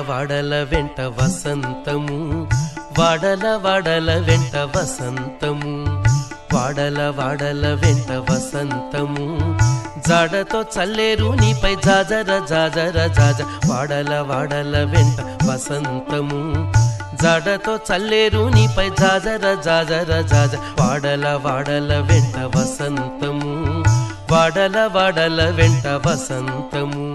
వాడల వెంట వసంతము వాడల వాడల వెంట వసంతము వాడల వెంట వసంతము జాడతో చల్లేరు నీపై జాజర జాజర జాజ వాడల వెంట వసంతము జాడతో చల్లేరు నీపై జాజర జాజర జాజ వాడల వెంట వసంతము వాడల వెంట వసంతము